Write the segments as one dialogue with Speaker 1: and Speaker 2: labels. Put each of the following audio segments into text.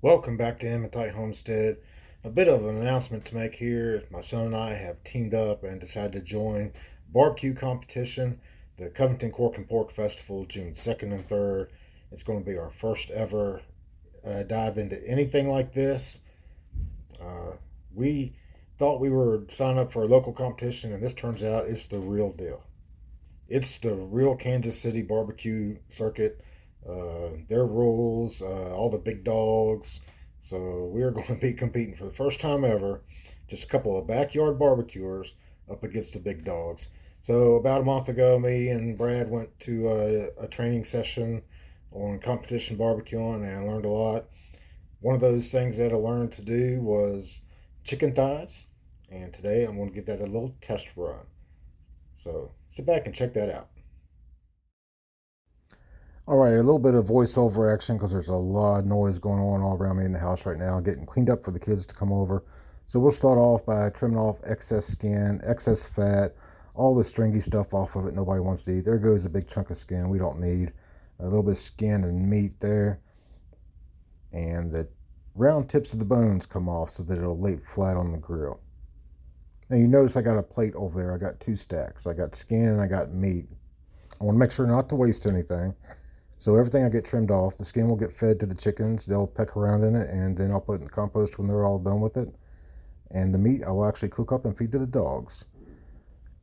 Speaker 1: Welcome back to Hematite Homestead. A bit of an announcement to make here. My son and I have teamed up and decided to join barbecue competition, the Covington Cork and Pork Festival, June 2nd and 3rd. It's going to be our first ever dive into anything like this. We thought we were signing up for a local competition, and this turns out it's the real deal. It's the real Kansas City barbecue circuit. Their rules, all the big dogs. So we're going to be competing for the first time ever, just a couple of backyard barbecuers up against the big dogs. So about a month ago, me and Brad went to a training session on competition barbecuing, and I learned a lot. One of those things that I learned to do was chicken thighs, and today I'm going to give that a little test run. So sit back and check that out. All right, a little bit of voiceover action because there's a lot of noise going on all around me in the house right now, getting cleaned up for the kids to come over. So we'll start off by trimming off excess skin, excess fat, all the stringy stuff off of it nobody wants to eat. There goes a big chunk of skin we don't need. A little bit of skin and meat there. And the round tips of the bones come off so that it'll lay flat on the grill. Now you notice I got a plate over there. I got two stacks. I got skin and I got meat. I want to make sure not to waste anything. So everything I get trimmed off, the skin will get fed to the chickens. They'll peck around in it, and then I'll put it in the compost when they're all done with it. And the meat I will actually cook up and feed to the dogs.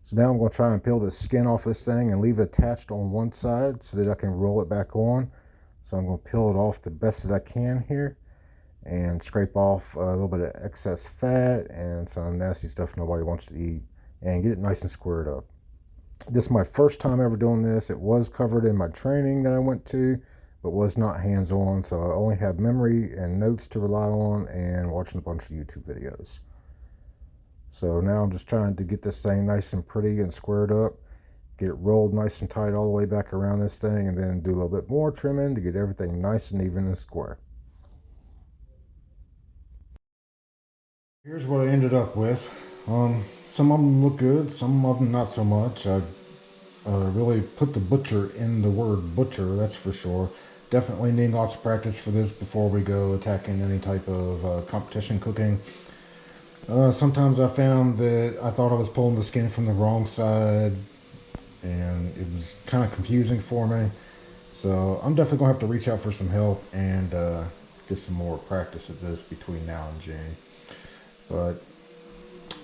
Speaker 1: So now I'm going to try and peel the skin off this thing and leave it attached on one side so that I can roll it back on. So I'm going to peel it off the best that I can here and scrape off a little bit of excess fat and some nasty stuff nobody wants to eat and get it nice and squared up. This is my first time ever doing this. It was covered in my training that I went to, but was not hands-on, so I only have memory and notes to rely on and watching a bunch of YouTube videos. So now I'm just trying to get this thing nice and pretty and squared up, get it rolled nice and tight all the way back around this thing, and then do a little bit more trimming to get everything nice and even and square. Here's what I ended up with. Some of them look good, some of them not so much. I really put the butcher in the word butcher, that's for sure. Definitely need lots of practice for this before we go attacking any type of competition cooking. Sometimes I found that I thought I was pulling the skin from the wrong side, and it was kind of confusing for me. So I'm definitely going to have to reach out for some help and get some more practice at this between now and June. But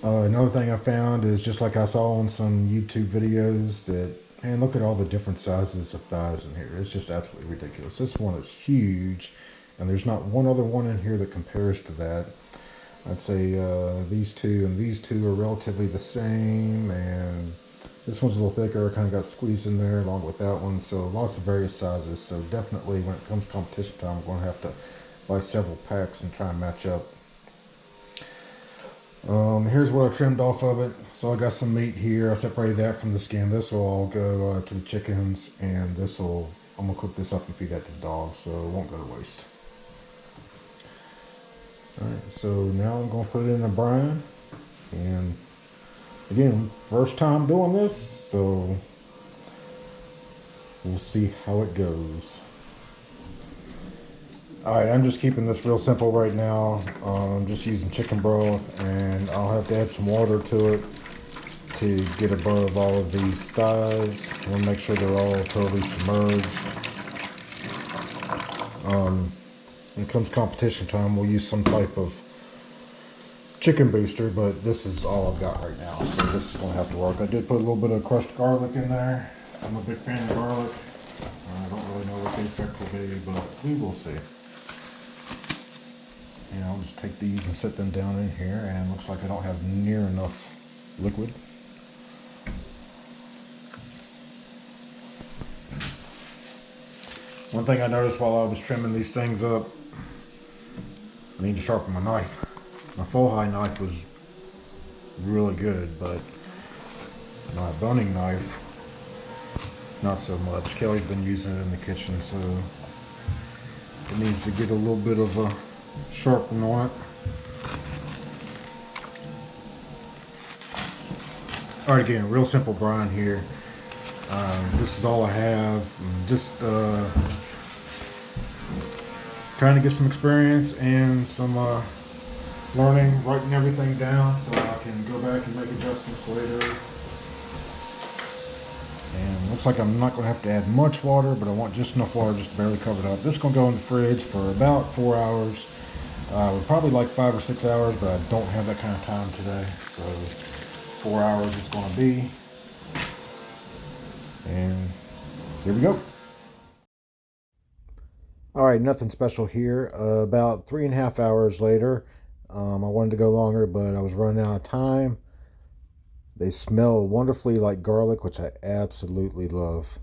Speaker 1: another thing I found is, just like I saw on some YouTube videos, that, man, look at all the different sizes of thighs in here. It's just absolutely ridiculous. This one is huge, and there's not one other one in here that compares to that. I'd say these two and these two are relatively the same, and this one's a little thicker, kind of got squeezed in there along with that one. So lots of various sizes. So definitely when it comes to competition time, I'm going to have to buy several packs and try and match up. Here's what I trimmed off of it. So I got some meat here. I separated that from the skin. This will all go to the chickens, and I'm gonna cook this up and feed that to the dogs, so it won't go to waste. Alright, so now I'm gonna put it in a brine, and again, first time doing this, so we'll see how it goes. Alright, I'm just keeping this real simple right now. I'm just using chicken broth, and I'll have to add some water to it to get above all of these thighs. I want to make sure they're all totally submerged. When it comes competition time, we'll use some type of chicken booster, but this is all I've got right now, so this is going to have to work. I did put a little bit of crushed garlic in there. I'm a big fan of garlic. I don't really know what the effect will be, but we will see. And I'll just take these and set them down in here, and it looks like I don't have near enough liquid. One thing I noticed while I was trimming these things up, I need to sharpen my knife. My full high knife was really good, but my boning knife, not so much. Kelly's been using it in the kitchen, so it needs to get a little bit of a sharpen on it. Alright, again, real simple brine here. This is all I have. Just Trying to get some experience and some learning, writing everything down so I can go back and make adjustments later. And looks like I'm not going to have to add much water, but I want just enough water just to barely cover it up. This is going to go in the fridge for about 4 hours. Probably like 5 or 6 hours, but I don't have that kind of time today. So 4 hours it's going to be. And here we go. All right, nothing special here. About 3.5 hours later, I wanted to go longer, but I was running out of time. They smell wonderfully like garlic, which I absolutely love.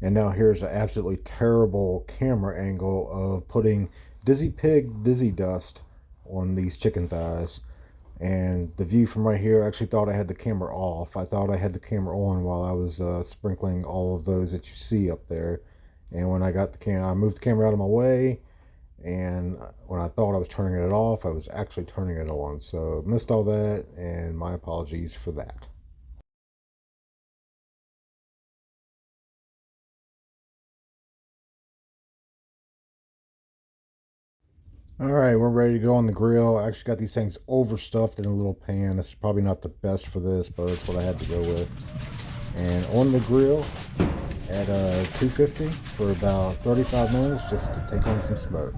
Speaker 1: And now here's an absolutely terrible camera angle of putting Dizzy Pig Dizzy Dust on these chicken thighs. And the view from right here, I actually thought I had the camera off. I thought I had the camera on while I was sprinkling all of those that you see up there. And when I got the camera, I moved the camera out of my way. And when I thought I was turning it off, I was actually turning it on. So missed all that, and my apologies for that. All right, we're ready to go on the grill. I actually got these things overstuffed in a little pan. This is probably not the best for this, but it's what I had to go with. And on the grill at 250 for about 35 minutes just to take on some smoke.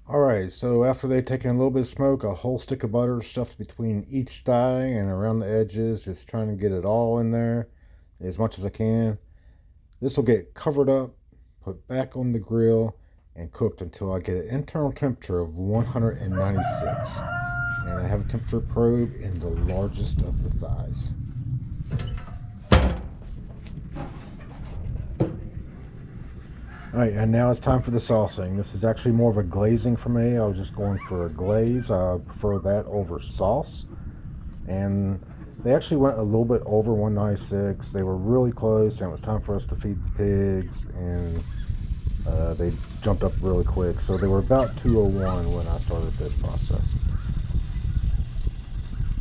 Speaker 1: All right, so after they've taken a little bit of smoke, a whole stick of butter stuffed between each thigh and around the edges, just trying to get it all in there as much as I can. This will get covered up, put back on the grill, and cooked until I get an internal temperature of 196. And I have a temperature probe in the largest of the thighs. All right, and now it's time for the saucing. This is actually more of a glazing for me. I was just going for a glaze. I prefer that over sauce. And they actually went a little bit over 196. They were really close, and it was time for us to feed the pigs, and they jumped up really quick. So they were about 201 when I started this process.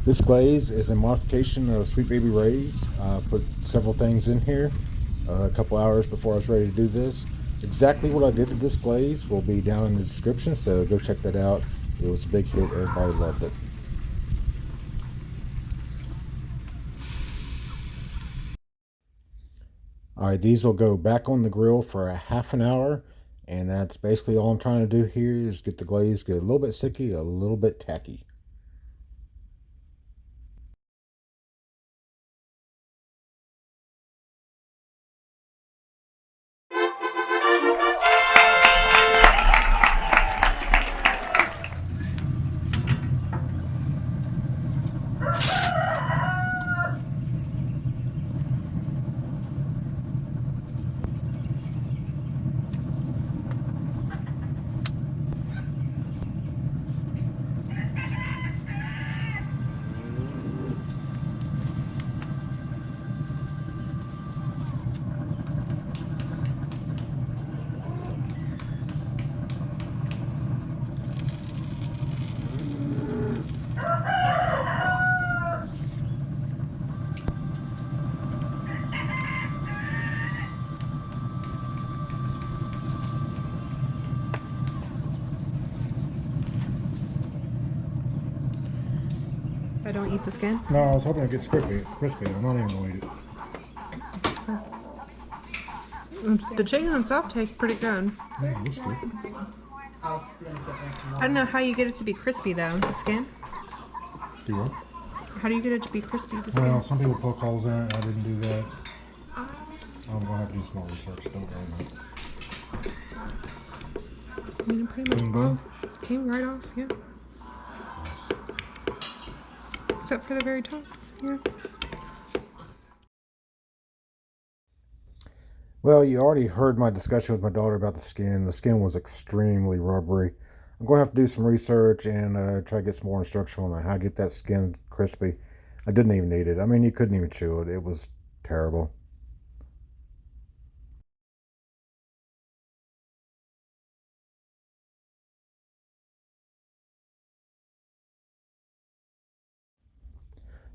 Speaker 1: This glaze is a modification of Sweet Baby Ray's. I put several things in here a couple hours before I was ready to do this. Exactly what I did to this glaze will be down in the description, so go check that out. It was a big hit. Everybody loved it. All right, these will go back on the grill for a half an hour, and that's basically all I'm trying to do here is get the glaze get a little bit sticky, a little bit tacky.
Speaker 2: I don't eat the skin?
Speaker 1: No, I was hoping it gets crispy. I'm not even going to eat it.
Speaker 2: The chicken itself tastes pretty good.
Speaker 1: Yeah, it looks good.
Speaker 2: I don't know how you get it to be crispy though, the skin.
Speaker 1: Do you want?
Speaker 2: How do you get it to be crispy, the skin?
Speaker 1: Well, some people poke holes in it. I didn't do that. I'm going to have to do some more research. Don't worry about it.
Speaker 2: I mean, pretty much all came right off, yeah. Except for the very tops, yeah.
Speaker 1: Well, you already heard my discussion with my daughter about the skin. The skin was extremely rubbery. I'm going to have to do some research and try to get some more instruction on how to get that skin crispy. I didn't even need it. I mean, you couldn't even chew it. It was terrible.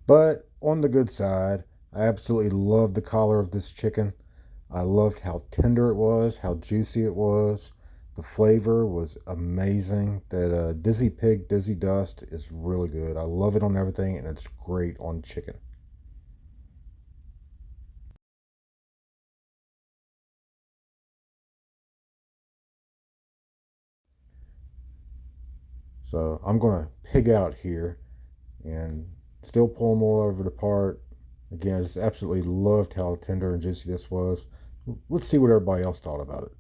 Speaker 1: But on the good side, I absolutely loved the collar of this chicken. I loved how tender it was, how juicy it was. The flavor was amazing. That Dizzy Pig, Dizzy Dust is really good. I love it on everything, and it's great on chicken. So I'm going to pig out here and still pull them all over the part. Again, I just absolutely loved how tender and juicy this was. Let's see what everybody else thought about it.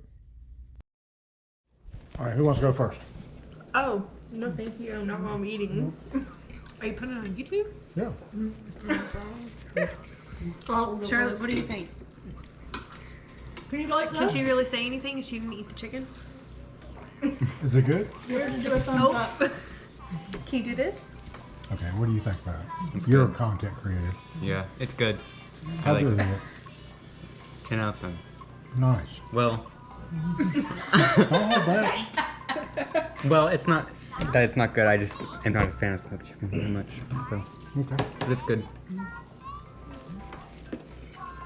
Speaker 2: All right, who wants to go first?
Speaker 3: Oh, no thank you. Not while I'm eating. Are you putting it on YouTube?
Speaker 2: Yeah.
Speaker 3: Oh, Charlotte, what do you think? Can she really say anything if she didn't eat the chicken?
Speaker 2: Is it good?
Speaker 3: Do a thumbs up. Can you do this?
Speaker 2: Okay, what do you think about it? You're a content creator.
Speaker 4: Yeah, it's good.
Speaker 2: How
Speaker 4: like
Speaker 2: good
Speaker 4: it.
Speaker 2: is it?
Speaker 4: 10 out of 10.
Speaker 2: Nice.
Speaker 4: Well,
Speaker 2: Don't hold back.
Speaker 4: it's not that it's not good. I just am not a fan of smoked chicken very much. So,
Speaker 2: Okay.
Speaker 4: but it's good.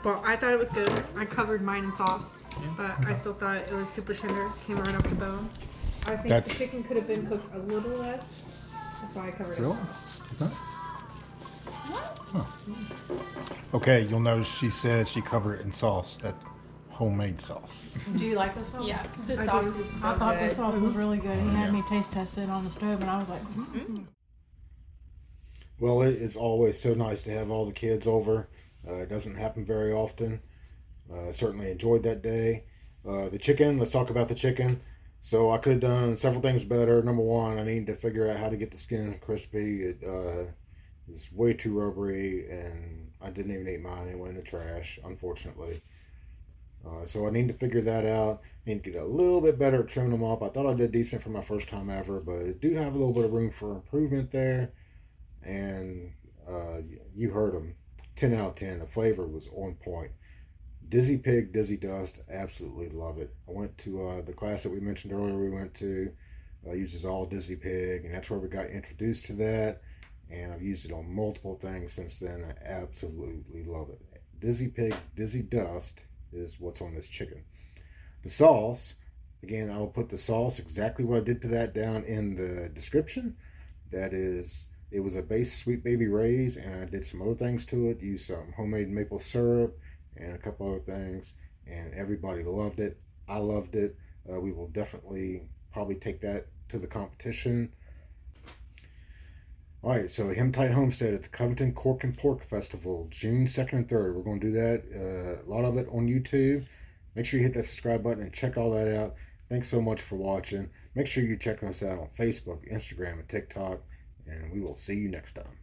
Speaker 3: Well, I thought it was good. I covered mine in sauce, but I still thought it was super tender. Came right up the bone. I think
Speaker 2: That's-
Speaker 3: the chicken could have been cooked a little less. That's why I covered it in
Speaker 2: Really?
Speaker 3: sauce.
Speaker 2: Okay. Okay, you'll notice she said she covered it in sauce, that homemade sauce.
Speaker 5: Do you like the sauce?
Speaker 6: Yeah,
Speaker 3: I
Speaker 6: the sauce
Speaker 3: do.
Speaker 6: is so
Speaker 5: I thought
Speaker 6: good.
Speaker 5: the sauce was really good. He
Speaker 2: Yeah.
Speaker 5: had me taste test it on the stove, and I was like,
Speaker 1: Well, it is always so nice to have all the kids over. It doesn't happen very often. Certainly enjoyed that day. The chicken, let's talk about the chicken. So I could have done several things better. Number one, I need to figure out how to get the skin crispy. It was way too rubbery, and I didn't even eat mine. It went in the trash, unfortunately. So I need to figure that out. I need to get a little bit better at trimming them up. I thought I did decent for my first time ever, but I do have a little bit of room for improvement there. And you heard them. 10 out of 10. The flavor was on point. Dizzy Pig, Dizzy Dust, absolutely love it. I went to the class that we mentioned earlier. We went to uses all Dizzy Pig, and that's where we got introduced to that. And I've used it on multiple things since then. I absolutely love it. Dizzy Pig, Dizzy Dust is what's on this chicken. The sauce, again, I will put the sauce exactly what I did to that down in the description. That is, it was a base Sweet Baby Ray's, and I did some other things to it. Used some homemade maple syrup and a couple other things, and everybody loved it. I loved it. We will definitely probably take that to the competition. All right, so Hematite Homestead at the Covington Cork and Pork Festival, June 2nd and 3rd. We're going to do that, a lot of it on YouTube. Make sure you hit that subscribe button and check all that out. Thanks so much for watching. Make sure you check us out on Facebook, Instagram, and TikTok, and we will see you next time.